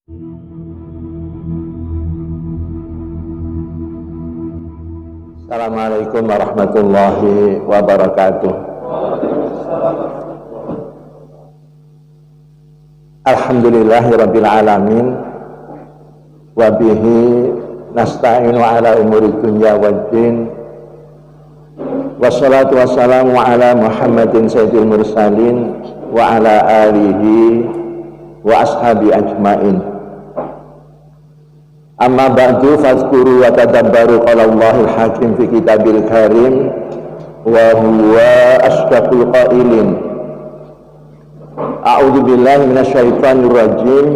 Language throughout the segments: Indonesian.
Assalamualaikum warahmatullahi wabarakatuh. Alhamdulillahirabbil alamin wa bihi nasta'inu ala umuri dunya waddin. Wassalatu wassalamu ala Muhammadin sayyidil mursalin wa ala alihi wa ashabi ajmain. Amma ba'du fazkuru wa tadabbaru qala Allahul Hakim fi kitabil karim wa huwa asdaqul qailin. A'udzu billahi minasyaitonir rajim.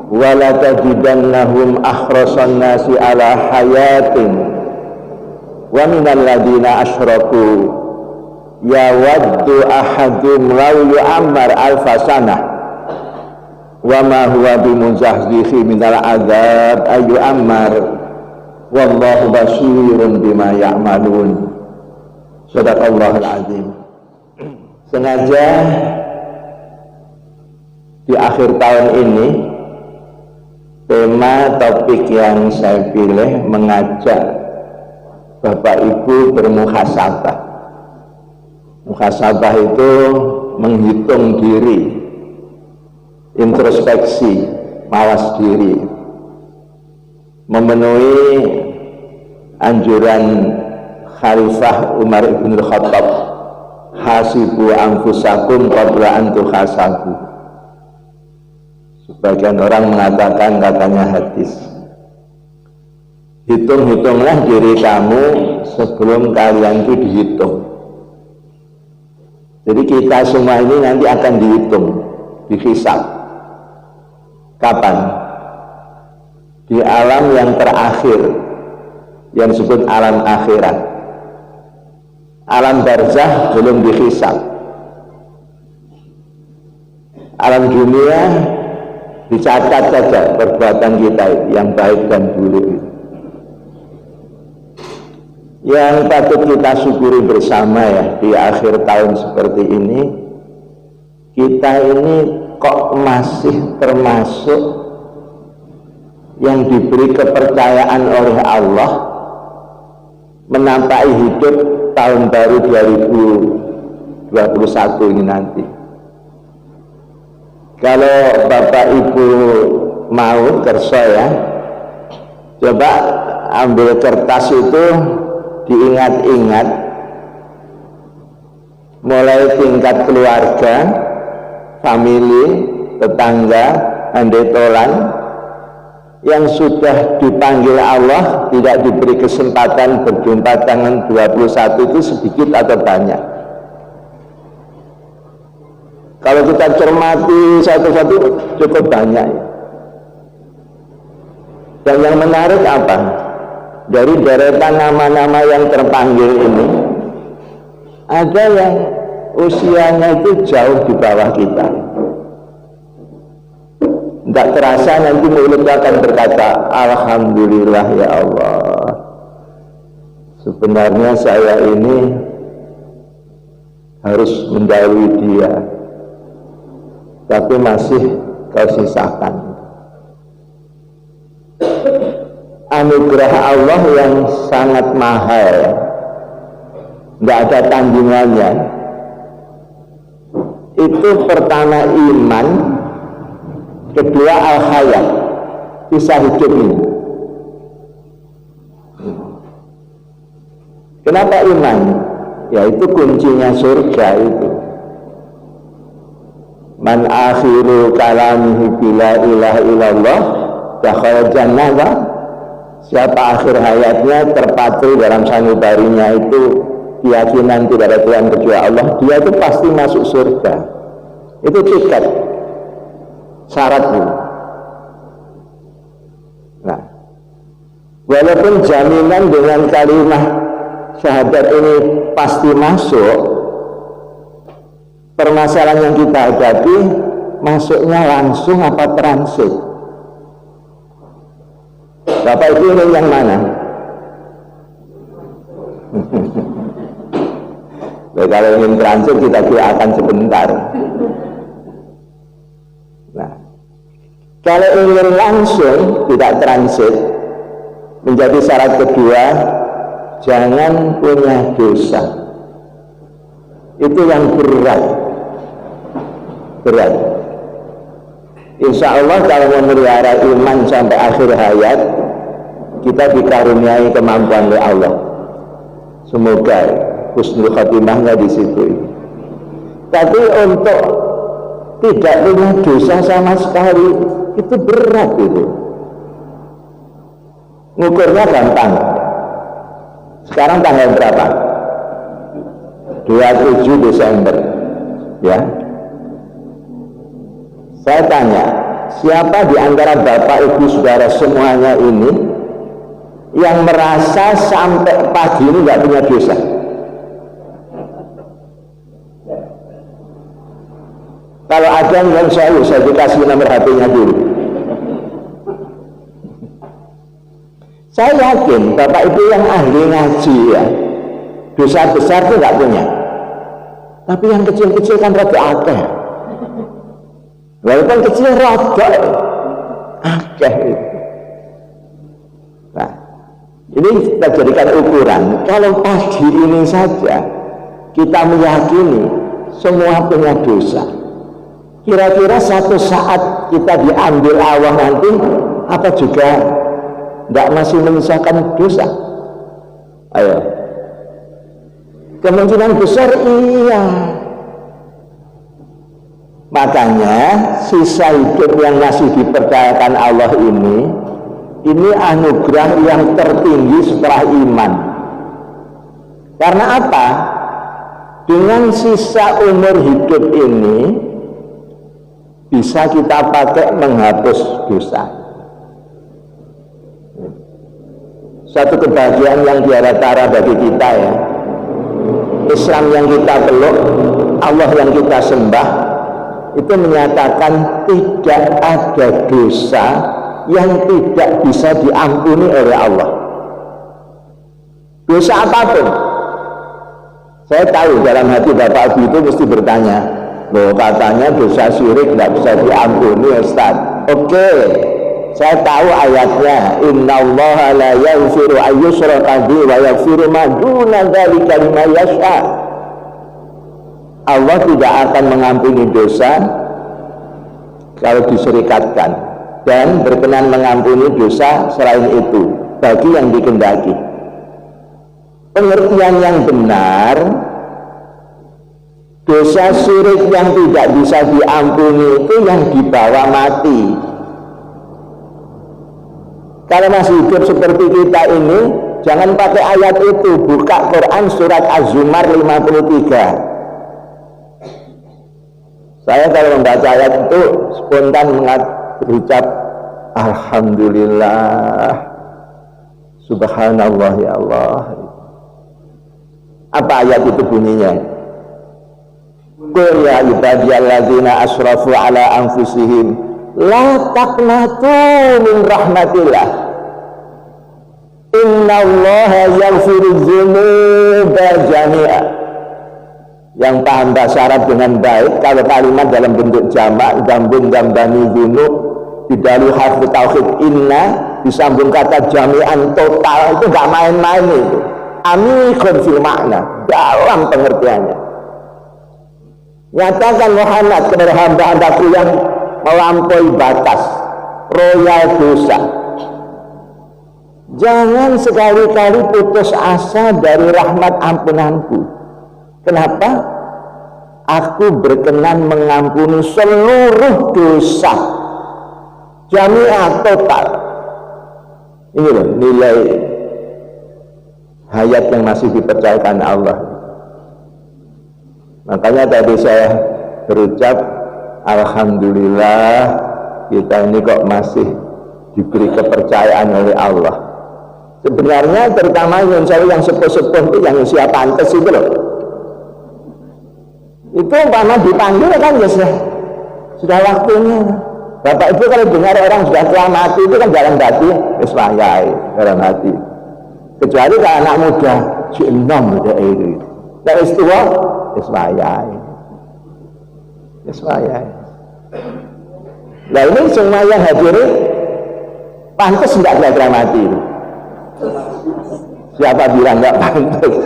Wa la tajidannahum ahrasan nasi ala hayatin wa minal ladina asyraku yawaddu ahadum law yu'ammar alfa sanah wa ma huwa bimuzahzihi minal adzab ayu ammar wallahu basirun bima ya'malun. Shadaqallahul azim. Sengaja di akhir tahun ini tema topik yang saya pilih mengajak Bapak Ibu bermuhasabah. Muhasabah itu menghitung diri, introspeksi, mawas diri, memenuhi anjuran Khalifah Umar ibn Khattab, hasibu anfusakum qabla an tuhasabu. Sebagian orang mengatakan, katanya hadis, hitung-hitunglah diri kamu sebelum kalian itu dihitung. Jadi kita semua ini nanti akan dihitung, dihisab. Kapan? Di alam yang terakhir yang disebut alam akhirat. Alam barzah belum dihisab. Alam dunia dicatat saja perbuatan kita yang baik dan buruk. Yang patut kita syukuri bersama ya di akhir tahun seperti ini, kita ini kok masih termasuk yang diberi kepercayaan oleh Allah menampai hidup tahun baru 2021 ini nanti. Kalau Bapak Ibu mau kerso ya, coba ambil kertas itu, diingat-ingat mulai tingkat keluarga, famili, tetangga, handetolan yang sudah dipanggil Allah tidak diberi kesempatan berjumpa tangan 21 itu sedikit atau banyak. Kalau kita cermati satu-satu cukup banyak. Dan yang menarik apa? Dari deretan nama-nama yang terpanggil ini, ada yang usianya itu jauh di bawah kita. Tidak terasa nanti mulutnya akan berkata, alhamdulillah ya Allah, sebenarnya saya ini harus mendahului dia, tapi masih kau sisakan. Anugerah Allah yang sangat mahal, tidak ada tandingannya. Itu pertama iman, kedua al-hayat, bisa hidup ini. Kenapa iman? Ya itu kuncinya surga itu. Man akhiru kalamihi bila ilaha illallah dakhala jannah. Siapa akhir hayatnya terpatri dalam sanubarinya itu keyakinan tidak ada Tuhan kecuali Allah, dia itu pasti masuk surga. Itu tiket, syaratnya. Nah, walaupun jaminan dengan kalimat syahadat ini pasti masuk, permasalahan yang kita hadapi masuknya langsung apa transit? Bapak Ibu ini yang mana? Kalau ingin transit kita akan sebentar. Nah, Kalau ingin langsung tidak transit, menjadi syarat kedua, jangan punya dosa. Itu yang berat. Insya Allah kalau memelihara iman sampai akhir hayat, kita dikaruniai kemampuan oleh Allah. Semoga husnul khotimahnya di situ. Tapi untuk tidak punya dosa sama sekali, itu berat itu. Ngukurnya gampang. Sekarang tanggal berapa? 27 Desember. Ya. Saya tanya, siapa di antara Bapak Ibu Saudara semuanya ini yang merasa sampai pagi ini nggak punya dosa? Kalau ada yang saya dikasih nomor HP-nya dulu. Saya yakin Bapak Ibu yang ahli ngaji ya, dosa besar itu nggak punya. Tapi yang kecil-kecil kan rada akeh. Walaupun kecil rada akeh. Nah, ini kita jadikan ukuran. Kalau pagi ini saja kita meyakini semua punya dosa. Kira-kira satu saat kita diambil Allah nanti, apa juga tidak masih menyisakan dosa? Ayo. Kemungkinan besar iya. Makanya sisa hidup yang masih dipercayakan Allah ini anugerah yang tertinggi setelah iman. Karena apa? Dengan sisa umur hidup ini bisa kita pakai menghapus dosa. Satu kebahagiaan yang tiada tara bagi kita ya. Islam yang kita peluk, Allah yang kita sembah, itu menyatakan tidak ada dosa yang tidak bisa diampuni oleh Allah. Dosa apapun. Saya tahu dalam hati Bapak Ibu itu mesti bertanya, loh katanya dosa syirik tidak bisa diampuni Ustaz. Oke, saya tahu ayatnya, innallaha la yaghfiru ayyushraka bihi wa yaghfiru ma duna dzalika liman yasha. Allah tidak akan mengampuni dosa kalau diserikatkan, dan berkenan mengampuni dosa selain itu bagi yang dikehendaki. Pengertian yang benar, dosa syirik yang tidak bisa diampuni itu yang dibawa mati. Kalau masih hidup seperti kita ini, jangan pakai ayat itu, buka Quran surat Az-Zumar 53. Saya kalau membaca ayat itu spontan berucap Alhamdulillah, Subhanallah ya Allah. Apa ayat itu bunyinya? Qul ya ibadiyalladzina asrafu ala anfusihim la taqnatu min rahmatillah innallaha yaghfiru dzunuba jami'a. Yang paham bahasa Arab dengan baik, kalau kalimat dalam bentuk jamak, gambung gambani dzunub didalu harfi tauhid inna disambung kata jami'an total, itu gak main-main itu. Amikun fil makna, dalam pengertiannya. Nyatakan Muhammad kepada hamba-hambaku yang melampaui batas, royal dosa. Jangan sekali-kali putus asa dari rahmat ampunanku. Kenapa? Aku berkenan mengampuni seluruh dosa, jami'ah total. Ini loh nilai hayat yang masih dipercayakan Allah. Makanya tadi saya berucap Alhamdulillah, kita ini kok masih diberi kepercayaan oleh Allah. Sebenarnya terutama yang sepuh-sepuh itu yang usia pantas itu loh, itu umpama dipanggil kan ya sudah waktunya. Bapak Ibu kalau dengar orang sudah tua mati itu kan dalam hati iswayai, dalam hati. Kecuali kalau anak muda enom udah itu. Kalau tua iswayai. Nah ini semua yang hadir pantas enggak kira-kira mati? Siapa bilang enggak pantas?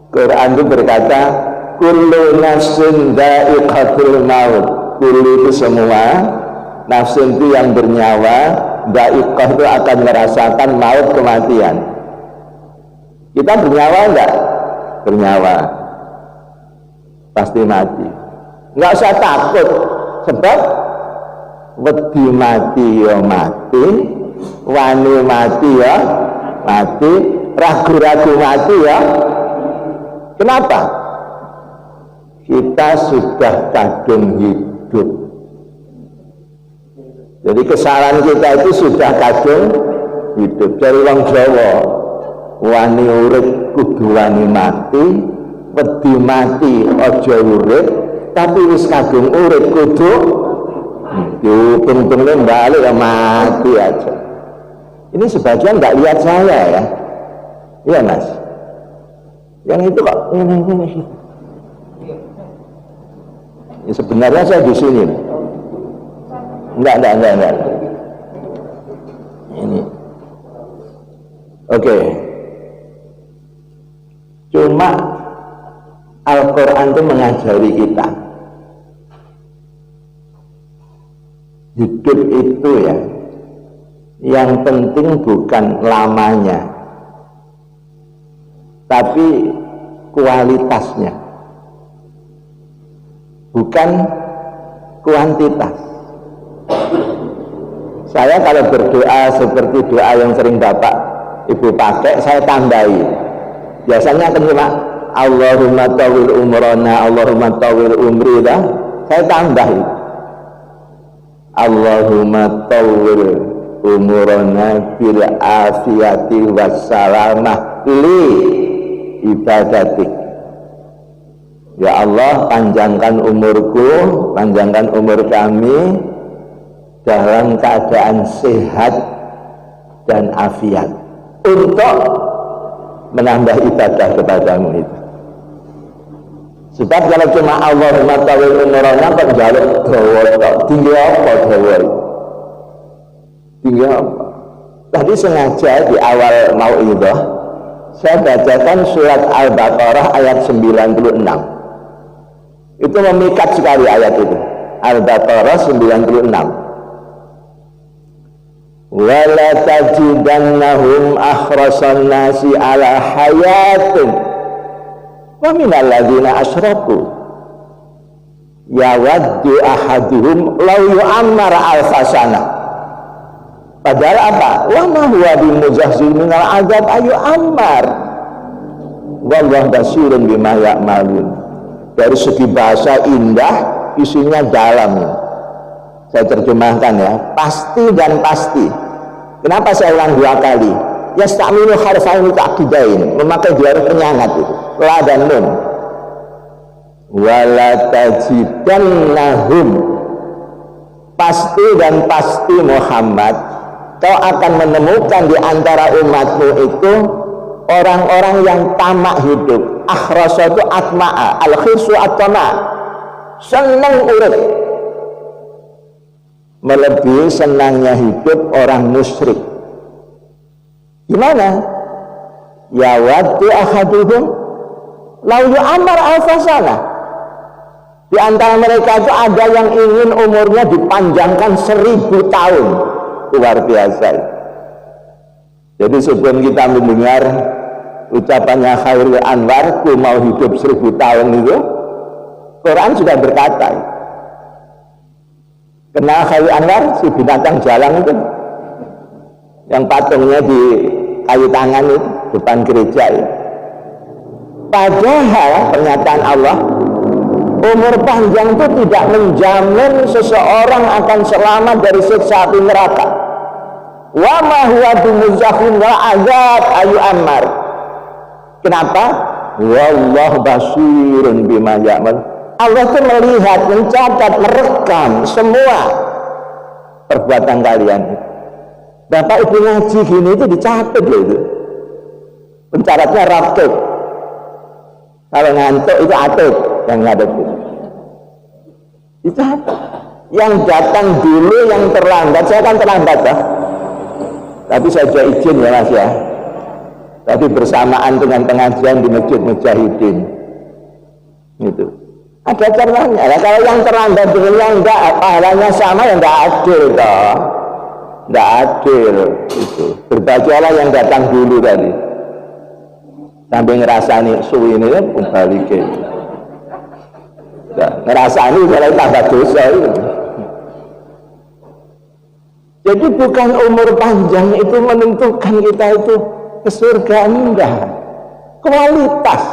Quran itu berkata, kullu nafsin dha'iqatul maut. Kullu itu semua, nafsin itu yang bernyawa, dha'iqah itu akan merasakan maut, kematian. Kita bernyawa enggak? Bernyawa. Pasti mati. Enggak usah takut, sebab wedi mati ya mati, wani mati ya mati, ragu-ragu mati ya. Kenapa? Kita sudah kadung hidup. Jadi kesalahan kita itu sudah kadung hidup. Dari wong Jawa, wani urip kudu wani mati, wedi mati aja urip, tapi wis kadung urip kudu dihitung-hitungnya balik ya mati aja. Ini sebagian nggak lihat saya ya. Iya Mas. Yang itu kok ini. Ya, sebenarnya saya di sini. Enggak. Ini. Oke. Cuma Al-Quran itu mengajari kita hidup itu ya, yang penting bukan lamanya, tapi kualitasnya, bukan kuantitas. Saya kalau berdoa seperti doa yang sering Bapak Ibu pakai, saya tambahi. Biasanya kan cuma Allahumma tawil umrana, Allahumma tawil umri, saya tambahi Allahumma tawil umurana bil afiyati wassalamah li ibadatik. Ya Allah, panjangkan umurku, panjangkan umur kami dalam keadaan sehat dan afiat untuk menambah ibadah kepadamu itu. Sebab kalau cuma Allahumma tawil umurana kok jaluk dawa tok, tinggi apa dawa? Tinggi apa? Tadi sengaja di awal mau'idhah saya bacakan surat Al-Baqarah ayat 96. Itu memikat sekali ayat itu. Al-Baqarah 96. Wala tajidannahum akhrasan nasi ala hayatin wa minal ladzina asyraku yawaddu ahaduhum law yu'ammar alfasana. Padahal apa? Wa ma huwa bimuzahzil minal azab ayu ammar wallahu basirun bima ya'malun. Dari segi bahasa indah, isinya dalam. Saya terjemahkan ya, pasti dan pasti. Kenapa saya ulang dua kali? Yasta'milu harfaini ta'qidain, memakai dua huruf penyangat itu, la dan nun. Wala tajidannahum, pasti dan pasti Muhammad, kau akan menemukan di antara umatmu itu orang-orang yang tamak hidup. Akhrasa itu atma'a, al-khirsu at-tama', senang urip, melebihi senangnya hidup orang musyrik. Gimana? Ya waddu ahaduhum lau yu'ammar alfasana. Di antara mereka itu ada yang ingin umurnya dipanjangkan 1000 tahun. Luar biasa. Jadi sebelum kita mendengar ucapannya Khairul Anwar, ku mau hidup 1000 tahun itu, Quran sudah berkata. Kenal Khairul Anwar, si binatang jalang itu, yang patungnya di kayu tangan itu, depan gereja itu. Padahal pernyataan Allah, umur panjang itu tidak menjamin seseorang akan selamat dari siksa api neraka. Wa ma huwa bimuzahzin wal azab ayu ammar. Kenapa? Wallahu basirun bima ya'mal. Allah itu melihat, mencatat, merekam semua perbuatan kalian. Bapak Ibu ngaji gini itu dicatat loh itu. Pencatatnya rakib. Kalau ngantuk itu atib yang ngadep. Itu apa? Yang datang dulu, yang terlambat. Saya kan terlambat ya, tapi saja izin ya Mas ya, tapi bersamaan dengan pengajian di Masjid Mujahidin itu ada caranya. Nah, kalau yang terlambat dengan yang enggak, pahalanya sama, yang enggak adil toh, enggak adil itu. Berbahagialah yang datang dulu tadi, sampai ngerasani suwi ini kan balikin, ngerasani kalau tambah dosa itu. Jadi bukan umur panjang itu menentukan kita itu ke surga, enggak. Kualitas,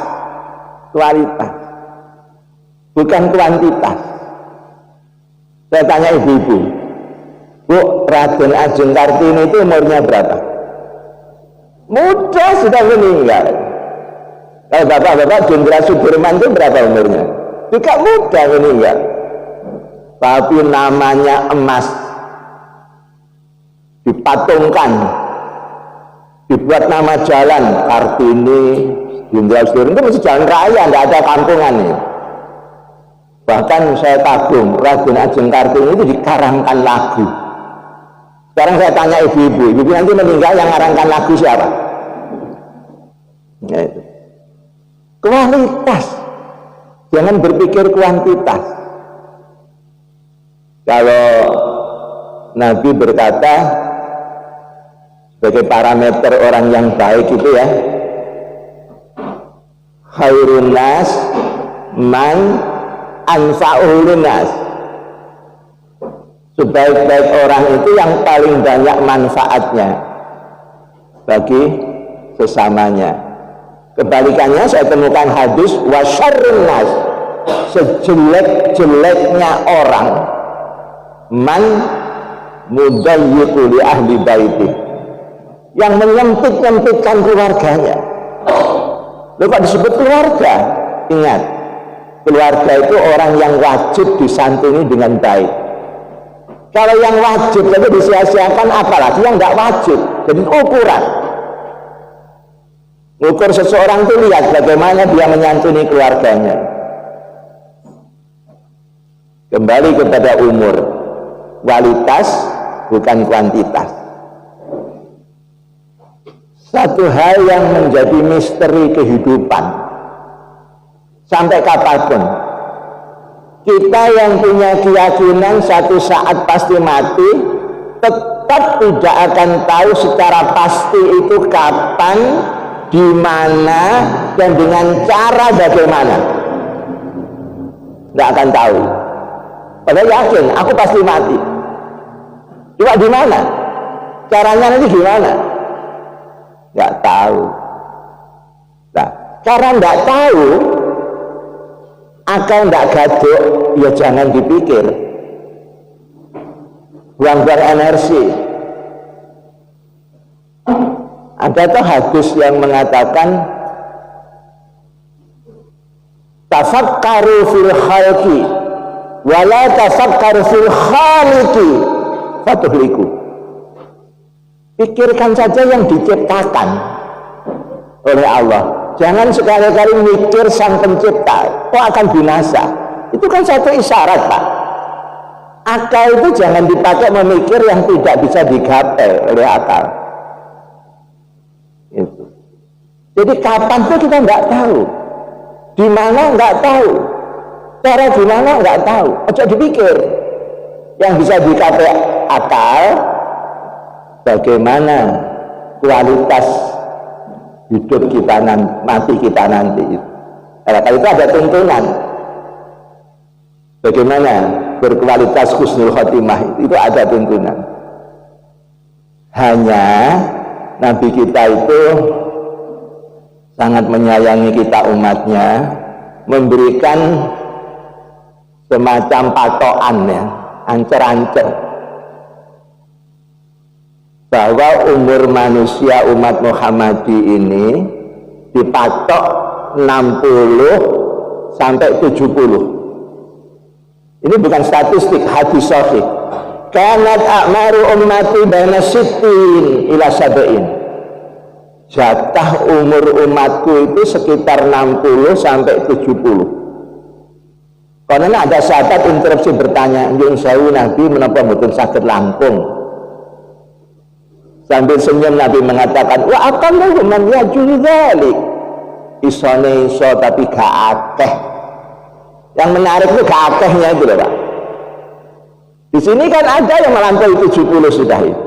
bukan kuantitas. Saya tanya ibu-ibu, Bu, Raden Ajeng Kartini itu umurnya berapa? Muda sudah meninggal. Kalau bapak-bapak Jenderal Sudirman itu berapa umurnya? Juga muda meninggal. Tapi namanya emas, dipatungkan, dibuat nama jalan Kartini, Jenderal Sudirman, itu masih jalan raya, tidak ada kampungan nih. Bahkan saya kagum, Raden Ajeng Kartini itu dikarangkan lagu. Sekarang saya tanya ibu-ibu, ibu nanti meninggal yang ngarangkan lagu siapa? Ya itu. Kualitas, jangan berpikir kuantitas. Kalau Nabi berkata sebagai parameter orang yang baik itu ya, khairun nas man anfa'ul linnas. Sebaik-baik orang itu yang paling banyak manfaatnya bagi sesamanya. Kebalikannya saya temukan hadis wasyarrun nas, sejelek-jeleknya orang man mudayyiqu li ahli baiti, yang menyempit-nyempitkan keluarganya. Lalu kok disebut keluarga? Ingat, keluarga itu orang yang wajib disantuni dengan baik. Kalau yang wajib tapi disia-siakan, apalagi yang nggak wajib. Jadi ukuran, ukur seseorang itu lihat bagaimana dia menyantuni keluarganya. Kembali kepada umur, kualitas bukan kuantitas. Satu hal yang menjadi misteri kehidupan sampai kapanpun, kita yang punya keyakinan satu saat pasti mati, tetap tidak akan tahu secara pasti itu kapan, di mana, dan dengan cara bagaimana. Tidak akan tahu. Padahal yakin, aku pasti mati. Coba di mana? Caranya nanti gimana? Nggak tahu. Nah, karena nggak tahu, akal nggak gaduk, ya jangan dipikir. Buang-buang energi. Ada tuh hadis yang mengatakan tafakkaru fil khalqi wala tafakkaru fil khaliqi fatuhliku. Pikirkan saja yang diciptakan oleh Allah, jangan sekali-kali mikir sang pencipta, kok akan binasa. Itu kan satu isyarat, Pak. Akal itu jangan dipakai memikir yang tidak bisa digapai oleh akal. Itu. Jadi kapan tuh kita nggak tahu, di mana nggak tahu, cara gimana nggak tahu. Ojo dipikir, yang bisa dicapai akal, bagaimana kualitas hidup kita nanti, mati kita nanti. Kalau itu ada tuntunan, bagaimana berkualitas husnul khotimah, itu ada tuntunan. Hanya Nabi kita itu sangat menyayangi kita umatnya, memberikan semacam patokan ya, ancer-ancer, bahwa umur manusia umat Muhammadi ini dipatok 60 sampai 70. Ini bukan statistik, hadis sahih. Kanat a'maru ummati baina sittin ila sab'in. Jatah umur umatku itu sekitar 60 sampai 70. Karena ada sahabat interupsi bertanya, "Njung sewu Nabi menapa mboten saged langkung?" Sambil senyum Nabi mengatakan, "Wa aqallahu man yajul dzalik." Isone iso tapi gak akeh. Yang menarik itu gak akehnya itu loh Pak. Di sini kan ada yang melampaui 70 sudah itu.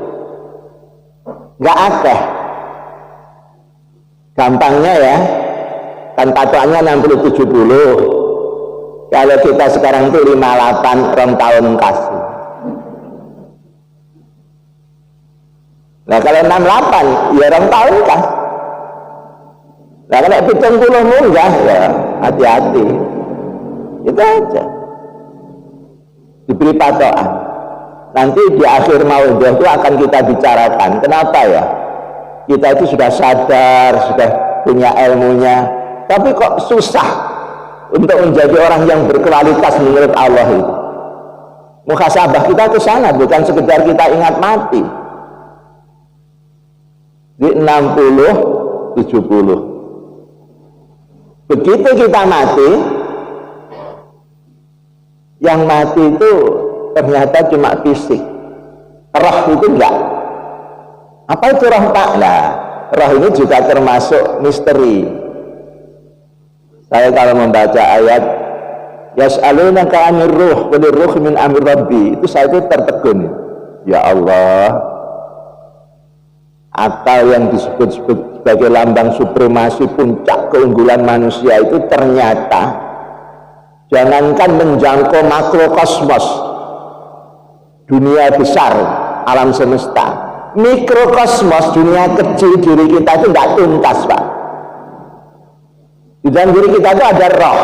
Gak akeh. Gampangnya ya, kan patokannya 60-70. Kalau kita sekarang itu 58 rong tahun kasih. Nah kalau 68 ya rong tahun kan. Nah kalau 70 munggah ya hati-hati. Itu aja. Diberi patokan. Nanti di akhir maudah itu akan kita bicarakan. Kenapa ya? Kita itu sudah sadar, sudah punya ilmunya, tapi kok susah untuk menjadi orang yang berkualitas menurut Allah itu. Muhasabah kita ke sana, bukan sekedar kita ingat mati. Di 60, 70. Begitu kita mati, yang mati itu ternyata cuma fisik, roh itu enggak. Apa itu roh Pak? Nah, roh ini juga termasuk misteri. Saya kalau membaca ayat yas'alunaka 'anir ruh qul ruh min amri rabbi, itu saya itu tertegun. Ya Allah, akal yang disebut sebagai lambang supremasi puncak keunggulan manusia itu ternyata jangankan menjangkau makrokosmos dunia besar alam semesta, mikrokosmos dunia kecil diri kita itu tidak tuntas Pak. Di dalam diri kita itu ada roh.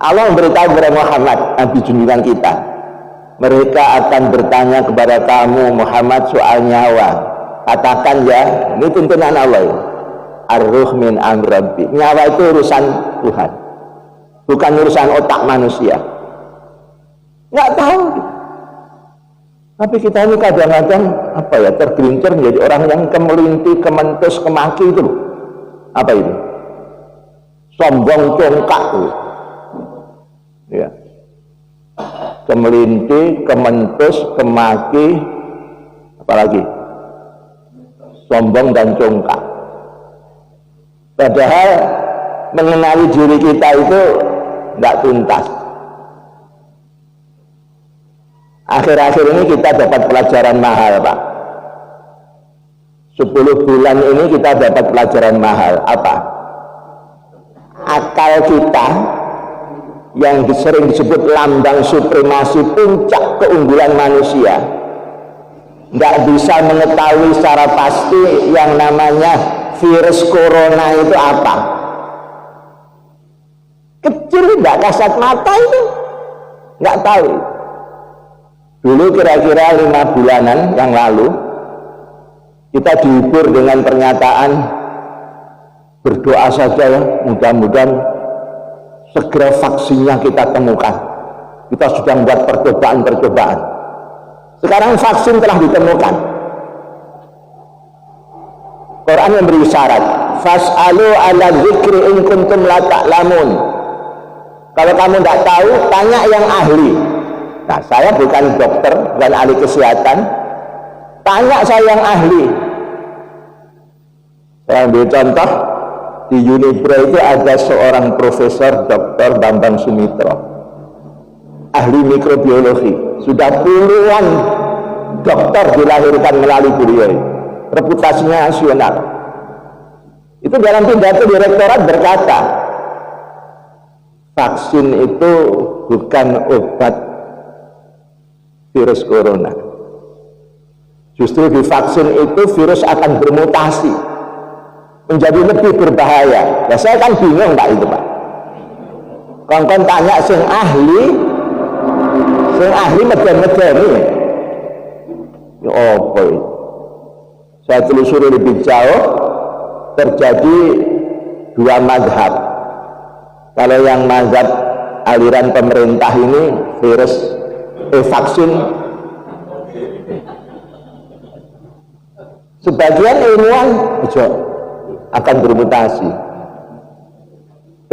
Allah memberitahu kepada Muhammad, Nabi junjungan kita, mereka akan bertanya kepada kamu Muhammad soal nyawa. Katakan ya, ini tuntunan Allah, ar-ruh min amri rabbi. Nyawa itu urusan Tuhan, bukan urusan otak manusia. Nggak tahu. Tapi kita ini kadang-kadang apa ya, tergelincir menjadi orang yang kemelinti, kementus, kemaki itu loh. Apa itu? Sombong, congkak. Ya. Kemelinti, kementus, kemaki, apalagi? Sombong dan congkak. Padahal mengenali diri kita itu tidak tuntas. Akhir-akhir ini kita dapat pelajaran mahal Pak. 10 bulan ini kita dapat pelajaran mahal. Apa? Akal kita yang sering disebut lambang supremasi puncak keunggulan manusia nggak bisa mengetahui secara pasti yang namanya virus corona itu apa. Kecil, nggak kasat mata itu nggak tahu. Dulu kira-kira 5 bulanan yang lalu kita dihibur dengan pernyataan berdoa saja ya, mudah-mudahan segera vaksinnya kita temukan. Kita sudah membuat percobaan-percobaan. Sekarang vaksin telah ditemukan. Quran memberi syarat, fas'alu ala dzikri in kuntum la ta'lamun. Kalau kamu tidak tahu, tanya yang ahli. Nah, saya bukan dokter dan ahli kesehatan. Tanya saya yang ahli. Saya ambil contoh, di Unipro itu ada seorang profesor Dr. Bambang Sumitro, ahli mikrobiologi. Sudah puluhan dokter dilahirkan melalui beliau. Reputasinya nasional. Itu dalam pidato direktorat berkata, vaksin itu bukan obat virus corona. Justru di vaksin itu virus akan bermutasi menjadi lebih berbahaya. Ya saya kan bingung Pak itu Pak. Kongkon tanya sing ahli medeni. Ya apa itu? Saya telusuri lebih jauh, terjadi 2 mazhab. Kalau yang mazhab aliran pemerintah ini vaksin, sebagian ilmuwan akan bermutasi.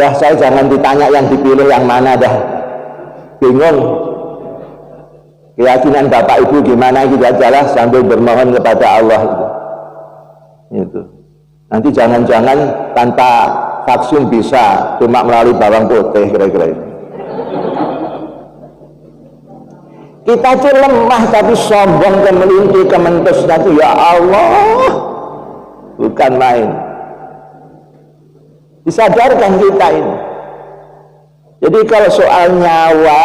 Dah, saya jangan ditanya yang dipilih yang mana, dah bingung. Keyakinan bapak ibu gimana gitu aja lah, sambil bermohon kepada Allah itu. Nanti jangan-jangan tanpa vaksin bisa, cuma melalui bawang putih kira-kira itu. Kita tuh lemah tapi sombong, kemelinti, kementus itu, ya Allah, bukan main. Disadarkan kita ini. Jadi kalau soal nyawa,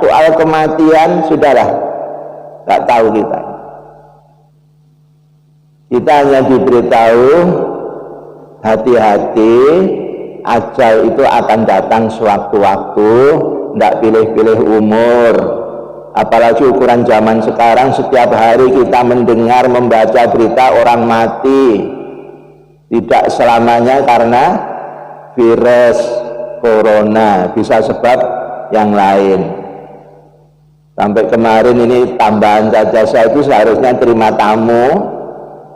soal kematian, sudahlah, nggak tahu kita. Kita hanya diberitahu, hati-hati, ajal itu akan datang sewaktu-waktu, nggak pilih-pilih umur. Apalagi ukuran zaman sekarang, setiap hari kita mendengar, membaca berita orang mati. Tidak selamanya karena virus corona, bisa sebab yang lain. Sampai kemarin ini tambahan saja, saya itu seharusnya terima tamu,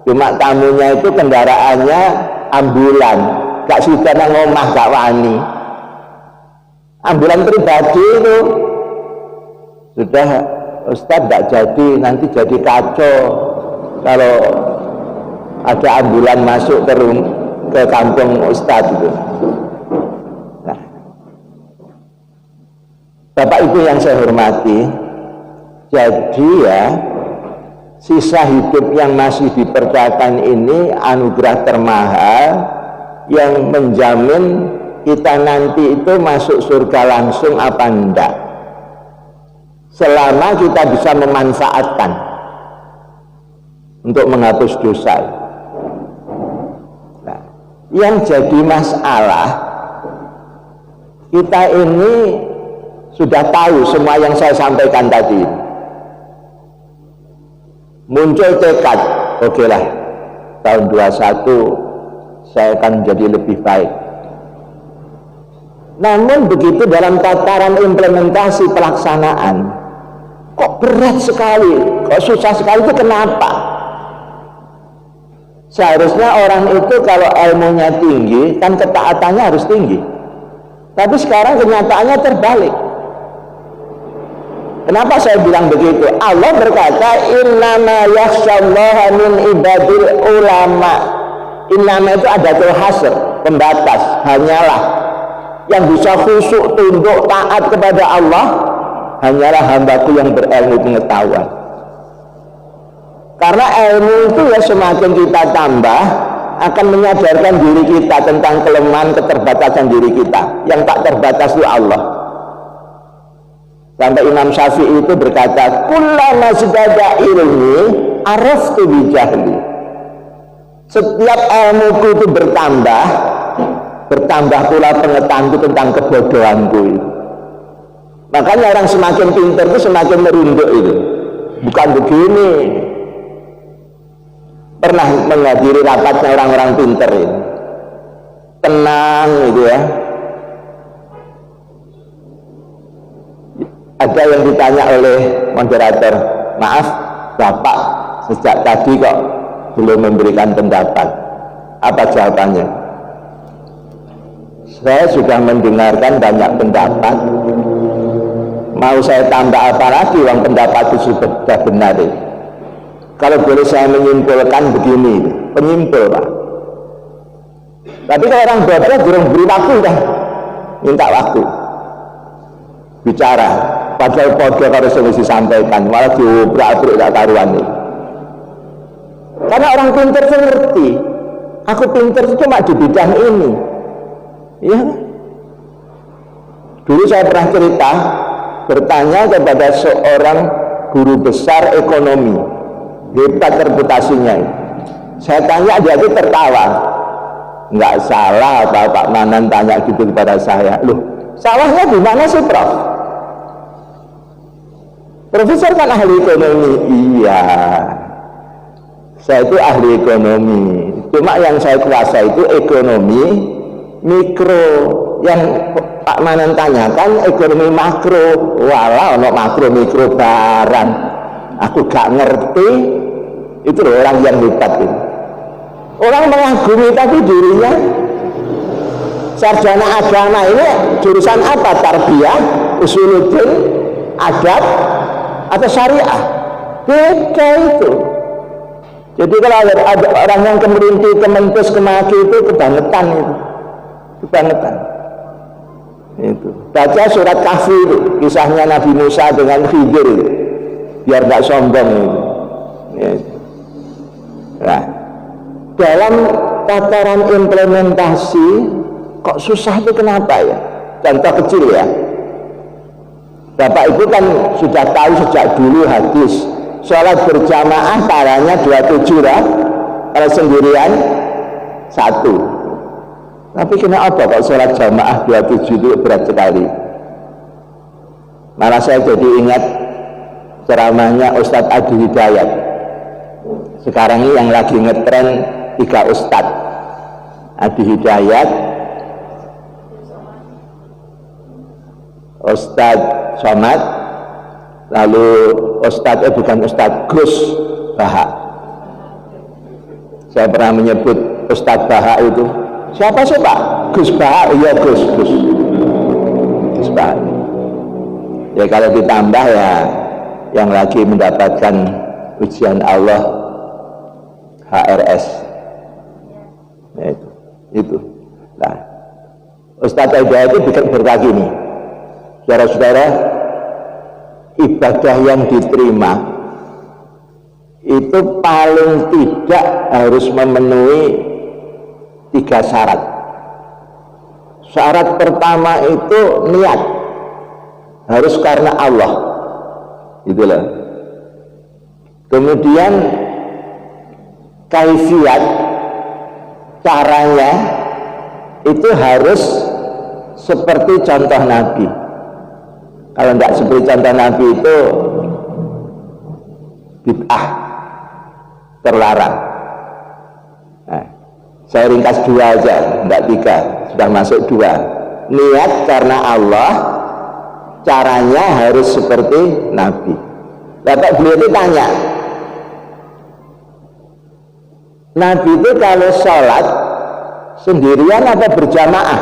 cuma tamunya itu kendaraannya ambulan, gak sudah nang omah, gak wani. Ambulan pribadi itu sudah, Ustadz gak jadi, nanti jadi kacau kalau ada ambulan masuk ke kampung Ustadz itu. Nah, Bapak Ibu yang saya hormati, jadi ya, sisa hidup yang masih dipercayakan ini anugerah termahal yang menjamin kita nanti itu masuk surga langsung apa enggak, selama kita bisa memanfaatkan untuk menghapus dosa. Nah, yang jadi masalah, kita ini sudah tahu semua yang saya sampaikan tadi. Muncul tekad, oke lah, tahun 21 saya akan menjadi lebih baik. Namun begitu dalam tataran implementasi pelaksanaan, kok berat sekali, kok susah sekali, itu kenapa? Seharusnya orang itu kalau ilmunya tinggi, kan ketaatannya harus tinggi. Tapi sekarang kenyataannya terbalik. Kenapa saya bilang begitu? Allah berkata, innama yakhsyallaha min ibadil ulama. Innama itu adatul hasr, pembatas, hanyalah. Yang bisa khusyuk, tunduk, taat kepada Allah, hanyalah hambaku yang berilmu pengetahuan. Karena ilmu itu ya semakin kita tambah, akan menyadarkan diri kita tentang kelemahan, keterbatasan diri kita. Yang tak terbatas itu Allah. Sampai Imam Syafi'i itu berkata, kullama zdada ilmi araftu bijahli. Setiap ilmuku itu bertambah pula pengetahuanku tentang kebodohanku itu. Makanya orang semakin pintar itu semakin merunduk itu. Bukan begini. Pernah menghadiri rapatnya orang-orang pintar ini. Tenang gitu ya. Ada yang ditanya oleh moderator, maaf Bapak sejak tadi kok belum memberikan pendapat. Apa jawabannya? Saya sudah mendengarkan banyak pendapat. Mau saya tambah apa lagi, uang pendapat itu sudah benar. Kalau boleh saya menyimpulkan begini, penyimpul Pak. Tapi kalau orang bodoh belum beri waktu dah, minta waktu bicara. Padahal podo kalau saya disampaikan, malah diobrak-abrik tak karuan ini. Karena orang pintar itu ngerti, aku pintar itu cuma di bidang ini. Ya. Dulu saya pernah cerita, bertanya kepada seorang guru besar ekonomi, hebat reputasinya. Saya tanya, dia itu tertawa. Nggak salah Pak Manan tanya gitu kepada saya. Loh, salahnya di mana sih Prof? Profesor kan ahli ekonomi. Iya, saya itu ahli ekonomi, cuma yang saya kuasai itu ekonomi mikro. Yang Pak Manan tanyakan ekonomi makro. Walau ono makro mikro barang, aku gak ngerti. Itu loh orang yang hebat itu. Orang mengagumi tapi dirinya sarjana agama ini jurusan apa? Tarbiyah, usuluddin, adab, atau syariah? Beda itu. Jadi kalau ada orang yang kemerintih, kementus, kemaki itu kebangetan itu. Kebangetan. Itu. Baca surat Kahfi itu, kisahnya Nabi Musa dengan Khidir itu. Biar nggak sombong itu. Nah, dalam tataran implementasi kok susah itu kenapa ya? Contoh kecil ya. Bapak Ibu kan sudah tahu sejak dulu hadis sholat berjamaah caranya 27 lah, kalau sendirian 1. Tapi kenapa kok sholat jamaah 27 itu berat sekali? Malah saya jadi ingat ceramahnya Ustadz Adi Hidayat. Sekarang ini yang lagi ngetren 3 Ustadz, Adi Hidayat, Ustadz Somad, lalu Ustadz bukan Ustadz Gus Baha. Saya pernah menyebut Ustadz Baha itu siapa sih Pak? Gus Baha. Iya Gus Baha. Ya kalau ditambah ya yang lagi mendapatkan ujian Allah HRS ya, itu. Nah, Ustadz Eda itu berkata gini, saudara-saudara, ibadah yang diterima itu paling tidak harus memenuhi 3 syarat. Syarat pertama itu niat, harus karena Allah, itulah. Kemudian kaifiat, caranya itu harus seperti contoh Nabi. Kalau tidak seperti contoh Nabi itu bid'ah, terlarang. Nah, saya ringkas 2 aja, tidak 3, sudah masuk 2. Niat karena Allah, caranya harus seperti Nabi. Bapak beliau itu tanya, Nabi itu kalau sholat sendirian apa berjamaah?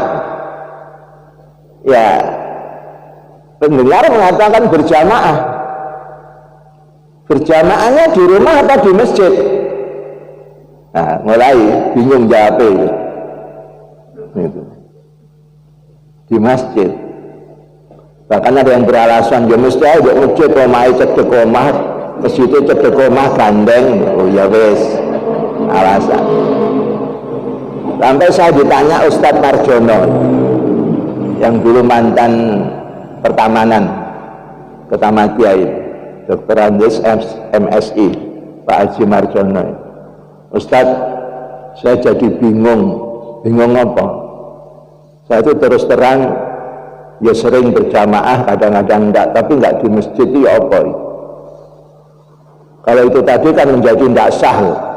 Ya, pendengar mengatakan berjamaah. Berjamaahnya di rumah apa di masjid? Nah, mulai bingung jawabnya itu. Di masjid. Bahkan ada yang beralasan, ya mesti aja masjid omah cedek omah, ke situ cedek omah gandeng. Oh ya wes, alasan. Sampai saya ditanya Ustadz Marjono yang dulu mantan Pertamanan Pertama Kiai Dr. Andes MSI Pak Haji Marjono, Ustadz saya jadi bingung apa? Saya itu terus terang ya sering berjamaah, kadang-kadang enggak, tapi enggak di masjid itu ya apa? Kalau itu tadi kan menjadi enggak sah.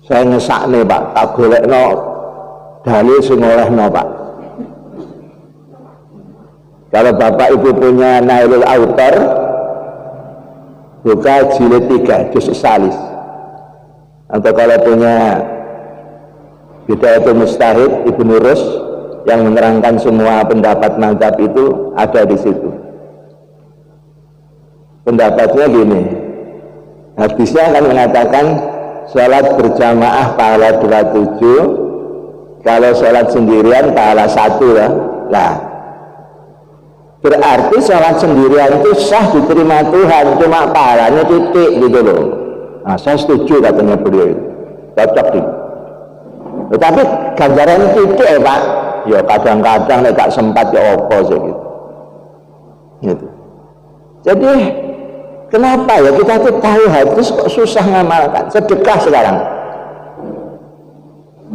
Saya ngesakne Pak, tak golekno dalil sing olehno Pak. Kalau Bapak Ibu punya Nailul Autor, buka jilid 3 juz salis. Atau kalau punya Bidayatul Mustahid Ibnu Rus yang menerangkan semua pendapat mazhab itu ada di situ. Pendapatnya gini, hadisnya akan mengatakan sholat berjamaah pahala 27, kalau sholat sendirian pahala 1 lah. Nah, berarti sholat sendirian itu sah diterima Tuhan, cuma pahalanya titik gitu loh. Nah, saya setuju katanya beliau itu, cocok nih. Tetapi ganjaran titik ya Pak, ya kadang-kadang gak sempat ya apa sih gitu. Jadi kenapa ya kita tuh tahu hadis kok susah ngamalkan? Sedekah sekarang.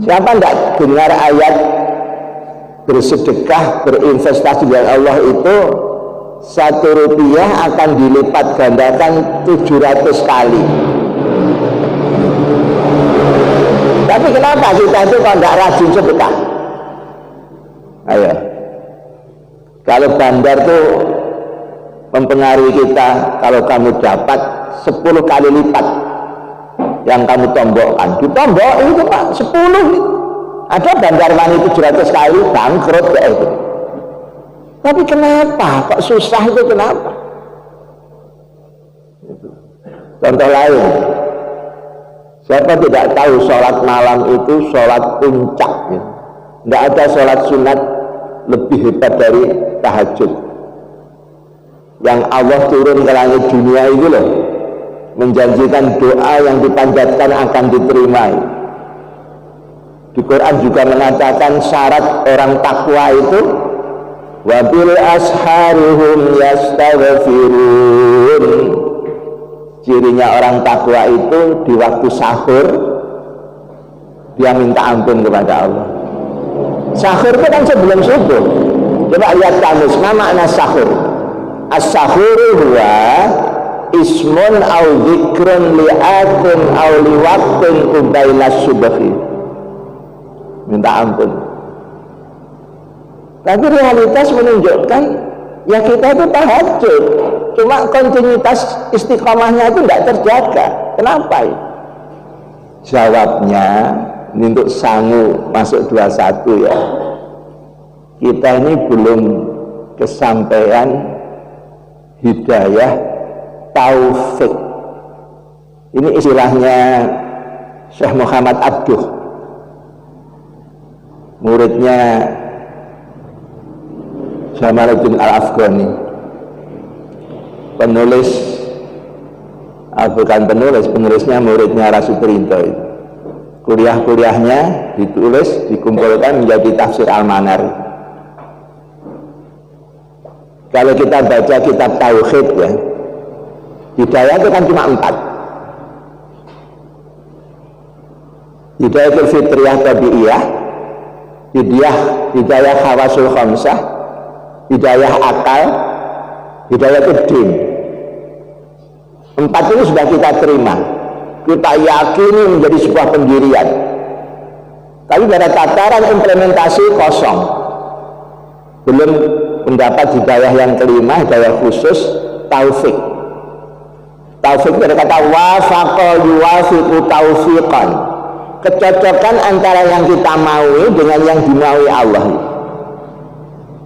Siapa tidak dengar ayat bersedekah, berinvestasi dengan Allah itu 1 rupiah akan dilipat gandakan 700 kali. Tapi kenapa kita itu kok tidak rajin sedekah? Ayo, kalau bandar tuh mempengaruhi kita, kalau kamu dapat 10 kali lipat yang kamu tombokkan, ditombok itu Pak 10, Ada Banjarmani 700 kali bangkrut kayak itu. Tapi kenapa? Kok susah itu kenapa? Contoh lain, siapa tidak tahu sholat malam itu sholat puncak ya? Tidak ada sholat sunat lebih hebat dari tahajud. Yang Allah turun ke langit dunia itu loh, menjanjikan doa yang dipanjatkan akan diterima. Di Quran juga mengatakan syarat orang takwa itu wabil asharihum yastaghfirun. Cirinya orang takwa itu di waktu sahur dia minta ampun kepada Allah. Sahur itu kan sebelum subuh. Coba lihat kamus, ma makna sahur. As-sahuru huwa ismun au dzikrun li'atin au liwaqtin qubailas subhi. Minta ampun. Tapi realitas menunjukkan ya kita itu tahajud, cuma kontinuitas istiqomahnya itu tidak terjaga. Kenapa? Jawabnya ini untuk sangu masuk 21 ya. Kita ini belum kesampaian hidayah taufik. Ini istilahnya Syekh Muhammad Abduh, muridnya Jamaluddin Al-Afghani, penulis, bukan penulisnya muridnya Rasutrinto itu. Kuliah-kuliahnya ditulis, dikumpulkan menjadi tafsir Al-Manar. Kalau kita baca kitab Tauhid ya, hidayah itu kan cuma 4. Hidayah fitriyah tabi'iyah, hidayah hawasul khamsah, hidayah akal, hidayah din. 4 ini sudah kita terima, kita yakini menjadi sebuah pendirian. Tapi pada tataran implementasi kosong, belum mendapat hidayah yang kelima, hidayah khusus taufik. Taufik dari kata wafaqa yuwafiqu taufiqan, kecocokan antara yang kita maui dengan yang dimaui Allah.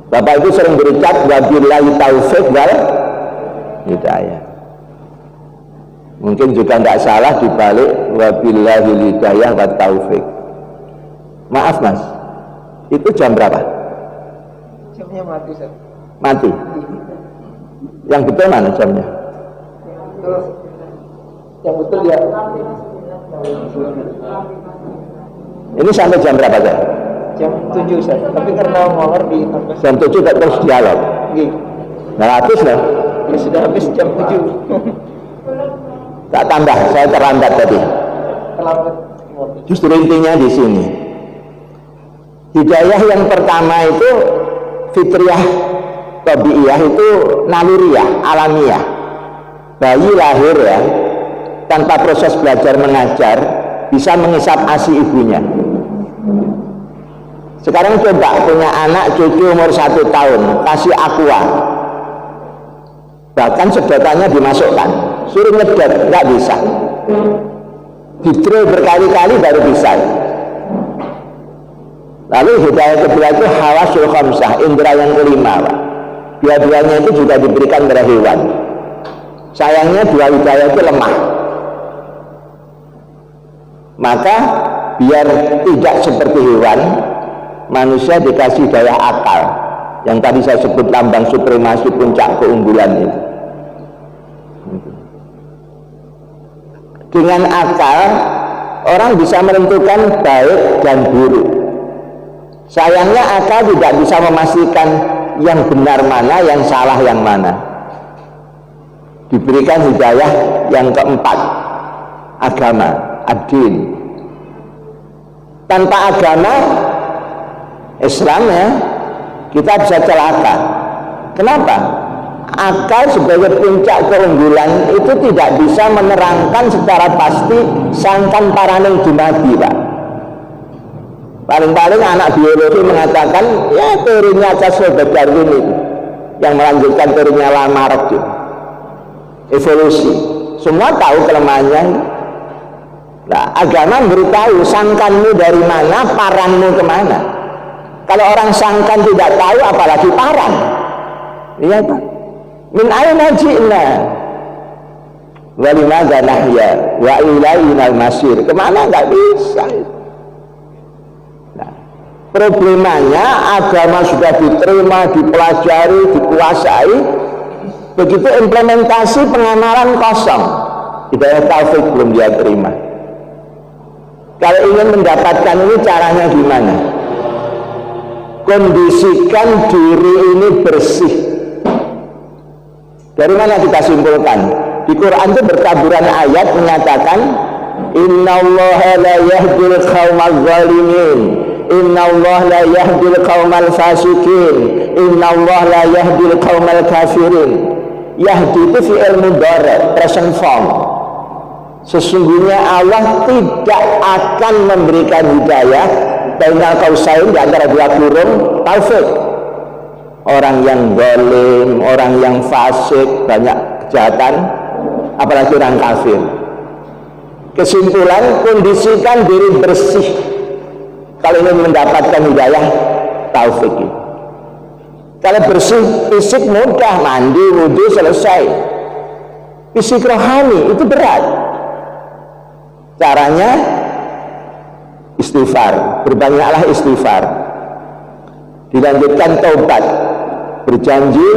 Bapak itu sering berucap wabillahi taufiq wal hidayah. Mungkin juga tidak salah dibalik wabillahi hidayah wa taufiq. Maaf mas, itu jam berapa? Jamnya mati, Ustaz. Mati. Yang betul mana jamnya? Yang betul ya. Ini sampai jam berapa Pak? Jam 7 Ustaz. Tapi karena molor di jam 7 tak terus dialog. Nggih. Nah, habis loh. Ya sudah habis jam 7. Tak tambah, saya terlambat tadi. Terlambat. Justru intinya di sini. Hidayah yang pertama itu fitriyah tabi'iyah, itu naluriah, alamiah. Bayi lahir ya, tanpa proses belajar mengajar, bisa mengisap ASI ibunya. Sekarang coba punya anak cucu umur 1 tahun, kasih aqua, bahkan sedotannya dimasukkan, suruh ngedot, nggak bisa. Didrill berkali-kali baru bisa. Lalu hidayah kedua itu hawasul khamsah, indera yang kelima Pak. Dua-duanya itu juga diberikan kepada hewan. Sayangnya dua hidayah itu lemah. Maka biar tidak seperti hewan, manusia dikasih daya akal yang tadi saya sebut lambang supremasi puncak keunggulan itu. Dengan akal orang bisa menentukan baik dan buruk. Sayangnya akal tidak bisa memastikan yang benar mana, yang salah yang mana. Diberikan hidayah yang keempat, agama, ad-din. Tanpa agama Islam ya, kita bisa celaka. Kenapa? Akal sebagai puncak keunggulan itu tidak bisa menerangkan secara pasti sangkan paraning dumadi Pak. Paling-paling anak biologi mengatakan ya teorinya Charles Darwin itu yang melanjutkan teorinya Lamarck itu evolusi. Semua tahu kelemahannya. Nah, agama beritahu sangkanmu dari mana, parangmu kemana. Kalau orang sangkan tidak tahu, apalagi parang. Iya Pak. Min aina ji'na wa limadza nahya wa ilainal masir. Kemana nggak bisa. Nah, problemanya agama sudah diterima, dipelajari, dikuasai, begitu implementasi pengamalan kosong. Hidayah taufik belum dia terima. Kalau ingin mendapatkan ini caranya gimana? Kondisikan diri ini bersih. Dari mana kita simpulkan? Di Quran itu bertaburan ayat menyatakan innallaha la yahdil qaumal zalimin, innallaha la yahdil qaumal fasikin, innallaha la yahdil qaumal kafirin. Yahdi itu fi'il mudhari', present form. Sesungguhnya Allah tidak akan memberikan hidayah bainal qausain, di antara dua kurung, taufik. Orang yang zalim, orang yang fasik, banyak kejahatan, apalagi orang kafir. Kesimpulan, kondisikan diri bersih kalau ingin mendapatkan hidayah taufik. Kalau bersih fisik mudah, mandi, wudhu, selesai. Fisik rohani itu berat. Caranya istighfar, berbanyaklah istighfar, dilanjutkan taubat, berjanji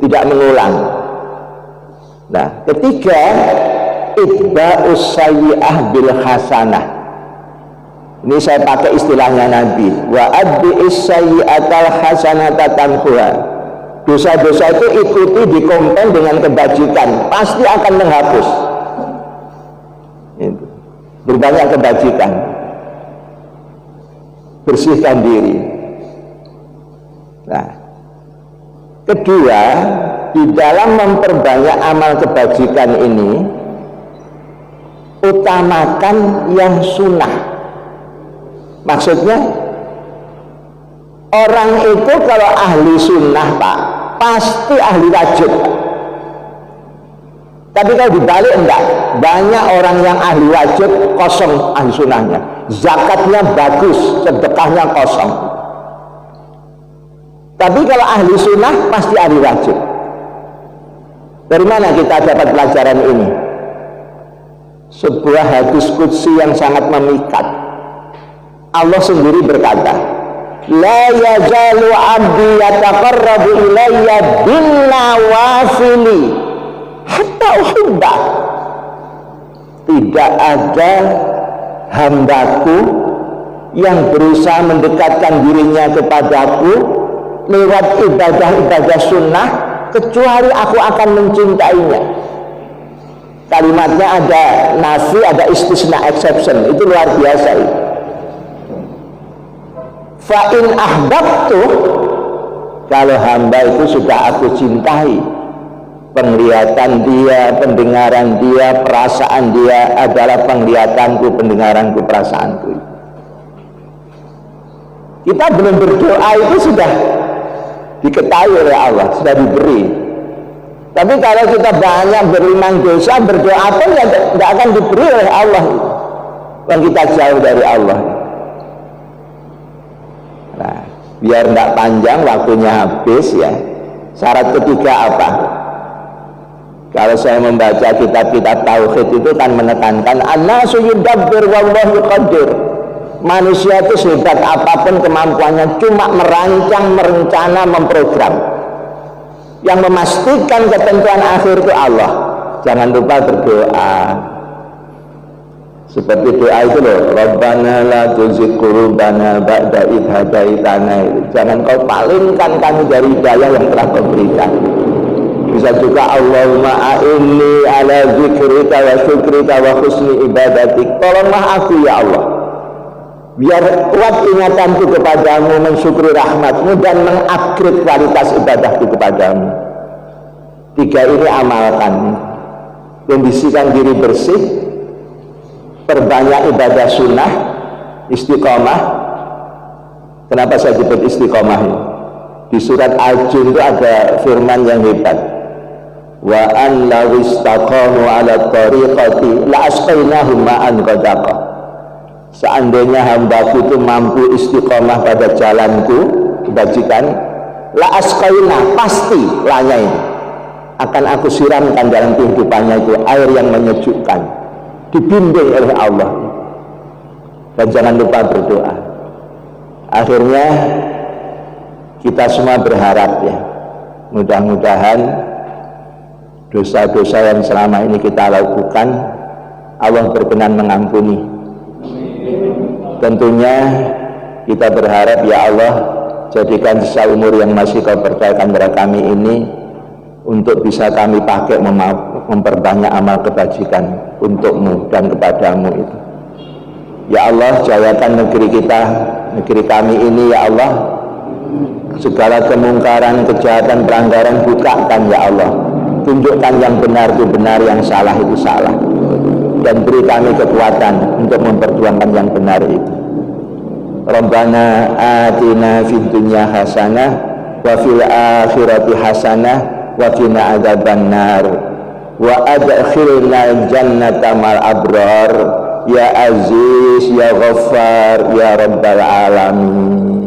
tidak mengulang. Nah, ketiga, itba'us sayyi'ah bil hasanah. Ini saya pakai istilahnya Nabi, wa adbi'is sayyi'atal hasanata tamhuha. Dosa-dosa itu ikuti dikompen dengan kebajikan, pasti akan menghapus. Itu. Berbanyak kebajikan, bersihkan diri. Nah, kedua, di dalam memperbanyak amal kebajikan ini, utamakan yang sunnah. Maksudnya, orang itu kalau ahli sunnah Pak, pasti ahli wajib. Tapi kalau dibalik enggak, banyak orang yang ahli wajib kosong ahli sunnahnya, zakatnya bagus, sedekahnya kosong. Tapi kalau ahli sunnah pasti ahli wajib. Dari mana kita dapat pelajaran ini? Sebuah hadis qudsi yang sangat memikat. Allah sendiri berkata, la yazalu abdi yataqarrabu ilayya bin nawafili hatta uhibba. Tidak ada hambaku yang berusaha mendekatkan dirinya kepadaku lewat ibadah-ibadah sunnah kecuali aku akan mencintainya. Kalimatnya ada nafi, ada istisna, exception. Itu luar biasa itu. Fa'in ahbabtu, kalau hamba itu sudah aku cintai, penglihatan dia, pendengaran dia, perasaan dia adalah penglihatanku, pendengaranku, perasaanku. Kita belum berdoa itu sudah diketahui oleh Allah, sudah diberi. Tapi kalau kita banyak beriman dosa, berdoa pun ya tidak akan diberi oleh Allah. Dan kita jauh dari Allah. Nah, biar tidak panjang waktunya habis ya. Syarat ketiga apa? Kalau saya membaca kitab-kitab tauhid itu kan menekankan an-nasu yudabbir wallahu yuqaddir. Manusia itu sehebat apapun kemampuannya, cuma merancang, merencana, memprogram. Yang memastikan ketentuan akhir itu Allah. Jangan lupa berdoa. Seperti doa itu loh, Rabbana la tuzigh qulubana ba'da idh hadaitana. Jangan kau palingkan kami dari hidayah yang telah kau berikan. Bisa juga Allahumma a'inni ala zikrika wa syukrika wa husni ibadatik. Tolonglah aku ya Allah, biar kuat ingatanku kepadamu, mensyukuri rahmatmu dan mengupgrade kualitas ibadahku kepadamu. Tiga ini amalkan. Kondisikan diri bersih, perbanyak ibadah sunnah, istiqomah. Kenapa saya sebut istiqomah ini? Di surat Al-Jin itu ada firman yang hebat. wa an law istaqamu ala tariqati la asqainahum ma'an ghadaqa. Seandainya hambaku itu mampu istiqomah pada jalanku kebajikan, la asqaina, pasti lanya ini akan aku siramkan dalam kehidupannya itu air yang menyejukkan, dibimbing oleh Allah. Dan jangan lupa berdoa. Akhirnya kita semua berharap ya, mudah-mudahan dosa-dosa yang selama ini kita lakukan Allah berkenan mengampuni. Tentunya kita berharap ya Allah, jadikan sisa umur yang masih kau percayakan kepada kami ini untuk bisa kami pakai memperbanyak amal kebajikan untukmu dan kepadamu itu. Ya Allah, jayakan negeri kita, negeri kami ini ya Allah, segala kemungkaran, kejahatan, pelanggaran bukakan ya Allah, tunjukkan yang benar itu benar, yang salah itu salah, dan beri kami kekuatan untuk memperjuangkan yang benar itu. Rabbana atina fid dunya hasanah wa fil akhirati hasanah wa qina adzabannar wa adkhilna jannata mal abrar ya aziz ya ghaffar ya rabbal alamin.